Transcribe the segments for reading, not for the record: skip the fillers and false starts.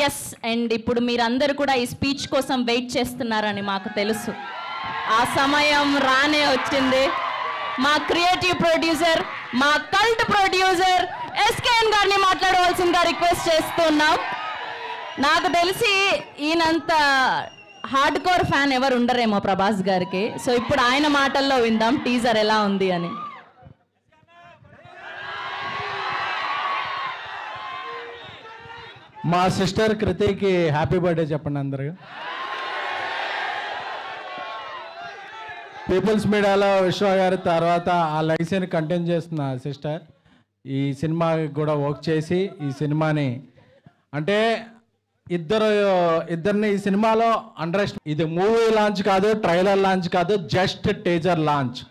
Yes, and ఇప్పుడు మీరందరూ కూడా ఈ స్పీచ్ కోసం వెయిట్ చేస్తున్నారని మాకు తెలుసు. ఆ సమయం రానే వచ్చింది. మా క్రియేటివ్ ప్రొడ్యూసర్, మా కల్ట్ ప్రొడ్యూసర్ ఎస్కేఎన్ గారిని మాట్లాడవలసిందిగా రిక్వెస్ట్ చేస్తున్నాం. నాకు తెలిసి ఈయనంత హార్డ్ కోర్ ఫ్యాన్ ఎవరు ఉండరేమో ప్రభాస్ గారికి. సో ఇప్పుడు ఆయన మాటల్లో విందాం టీజర్ ఎలా ఉంది అని. మా సిస్టర్ కృతికి హ్యాపీ బర్త్డే చెప్పండి అందరూ. పీపుల్స్ మీడియాలో విశ్వ గారి తర్వాత ఆ లైసెన్ కంటిన్యూ చేస్తున్న సిస్టర్ ఈ సినిమాకి కూడా వర్క్ చేసి ఈ సినిమాని అంటే ఇద్దరిని ఈ సినిమాలో ఇది మూవీ లాంచ్ కాదు, ట్రైలర్ లాంచ్ కాదు, జస్ట్ టీజర్ లాంచ్.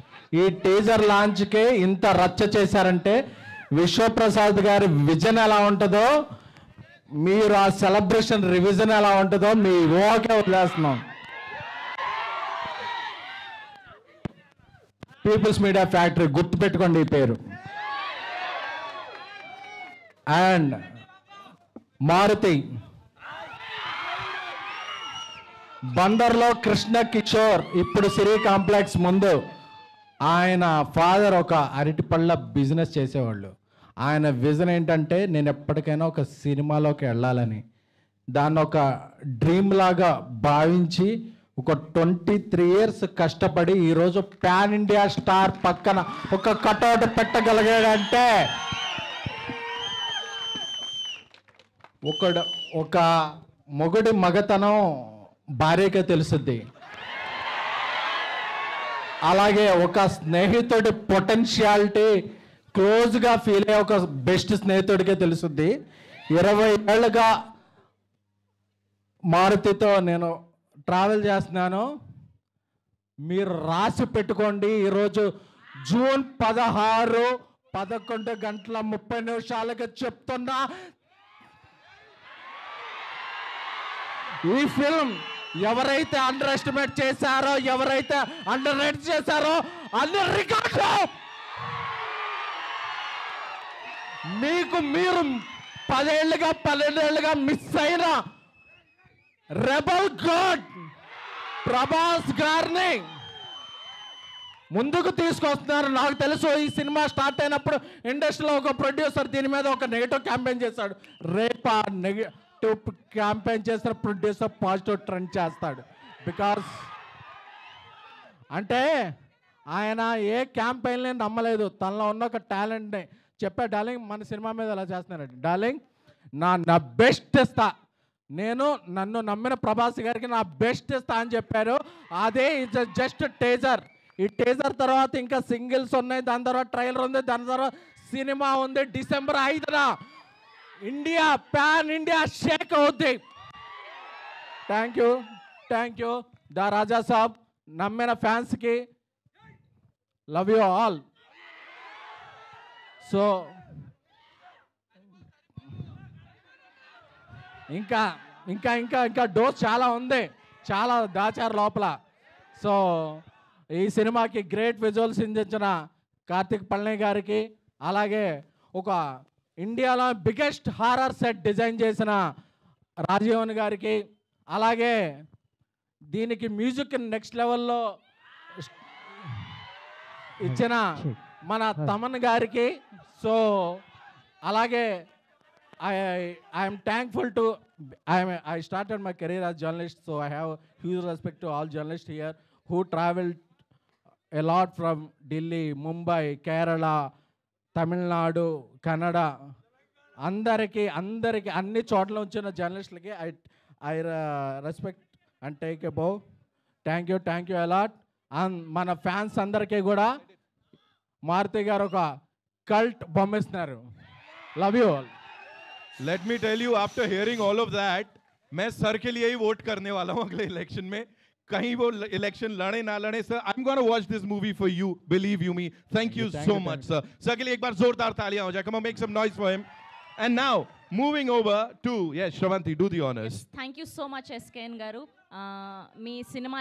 ఈ టీజర్ లాంచ్కే ఇంత రచ్చ చేశారంటే విశ్వప్రసాద్ గారి విజన్ ఎలా ఉంటుందో, మీరు ఆ సెలబ్రేషన్ రివిజన్ ఎలా ఉంటుందో మీ ఊహకే వదిలేస్తున్నాం. పీపుల్స్ మీడియా ఫ్యాక్టరీ గుర్తుపెట్టుకోండి ఈ పేరు. అండ్ మారుతి బందర్లో కృష్ణ కిషోర్ ఇప్పుడు సిరి కాంప్లెక్స్ ముందు ఆయన ఫాదర్ ఒక అరటిపళ్ళ బిజినెస్ చేసేవాళ్ళు. ఆయన విజన్ ఏంటంటే నేను ఎప్పటికైనా ఒక సినిమాలోకి వెళ్ళాలని, దాన్ని ఒక డ్రీమ్ లాగా భావించి ఒక 23 years కష్టపడి ఈరోజు పాన్ ఇండియా స్టార్ పక్కన ఒక కటౌట్ పెట్టగలిగాడంటే ఒక మొగుడి మగతనం భార్యకే తెలుస్తుంది. అలాగే ఒక స్నేహితుడి పొటెన్షియాలిటీ క్లోజ్గా ఫీల్ అయ్యే ఒక బెస్ట్ స్నేహితుడికే తెలుస్తుంది. 20 ఏళ్ళుగా మారుతితో నేను ట్రావెల్ చేస్తున్నాను. మీరు రాసి పెట్టుకోండి, ఈరోజు జూన్ 16 11:30 చెప్తున్నా, ఈ ఫిల్మ్ ఎవరైతే అండర్ ఎస్టిమేట్ చేశారో, ఎవరైతే అండర్ రేట్ చేశారో అన్ని రికార్డు మీకు మీరు 10 ఏళ్ళుగా 12 ఏళ్ళుగా మిస్ అయిన రెబల్ గాడ్ ప్రభాస్ గారిని ముందుకు తీసుకొస్తున్నారు. నాకు తెలుసు ఈ సినిమా స్టార్ట్ అయినప్పుడు ఇండస్ట్రీలో ఒక ప్రొడ్యూసర్ దీని మీద ఒక నెగిటివ్ క్యాంపెయిన్ చేశాడు. రేపు ఆ నెగిటివ్ క్యాంపెయిన్ చేసిన ప్రొడ్యూసర్ పాజిటివ్ ట్రెండ్ చేస్తాడు. బికాస్ అంటే ఆయన ఏ క్యాంపెయిన్ని నమ్మలేదు, తనలో ఉన్న ఒక టాలెంట్ని చెప్పా. డార్లింగ్ మన సినిమా మీద అలా చేస్తున్నారండి, డార్లింగ్ నా బెస్ట్ ఇస్తా, నేను నన్ను నమ్మిన ప్రభాస్ గారికి నా బెస్ట్ ఇస్తా అని చెప్పారు. అదే ఇట్స్ జస్ట్ టీజర్. ఈ టీజర్ తర్వాత ఇంకా సింగిల్స్ ఉన్నాయి, దాని తర్వాత ట్రైలర్ ఉంది, దాని తర్వాత సినిమా ఉంది. December 5న ఇండియా పాన్ ఇండియా షేక్ అవుద్ది. థ్యాంక్ యూ దా రాజా సాబ్. నమ్మిన ఫ్యాన్స్కి లవ్ యూ ఆల్. సో ఇంకా ఇంకా ఇంకా ఇంకా డోస్ చాలా ఉంది, చాలా దాచారు లోపల. సో ఈ సినిమాకి గ్రేట్ విజువల్స్ అందించిన కార్తిక్ పళని గారికి, అలాగే ఒక ఇండియాలో బిగ్గెస్ట్ హారర్ సెట్ డిజైన్ చేసిన రాజీవన్ గారికి, అలాగే దీనికి మ్యూజిక్ నెక్స్ట్ లెవెల్లో ఇచ్చిన మన తమన్ గారికి. సో అలాగే I am thankful to I started my career as journalist, so I have huge respect to all journalists here who traveled a lot from Delhi, Mumbai, Kerala, Tamil Nadu, Kannada. అందరికి అన్ని చోట్ల వచ్చిన జర్నలిస్టులకి I respect and take a bow. Thank you a lot. And మన fans అందరికీ కూడా మారుతి గారు ఒక cult బొమ్మిస్తున్నారు. Love you all. Let me tell you, after hearing all of that, मैं सर के लिए ही वोट करने वाला हूँ अगले इलेक्शन में. कहीं वो इलेक्शन लड़े ना लड़े sir, I'm going to watch this movie for you, believe you me. Thank you so much sir. Sir के लिए एक बार जोरदार तालियां हो जाए. Come on, make some noise for him. And now moving over to yes, Shravanti, do the honors. Thank you so much SKN garu. Me cinema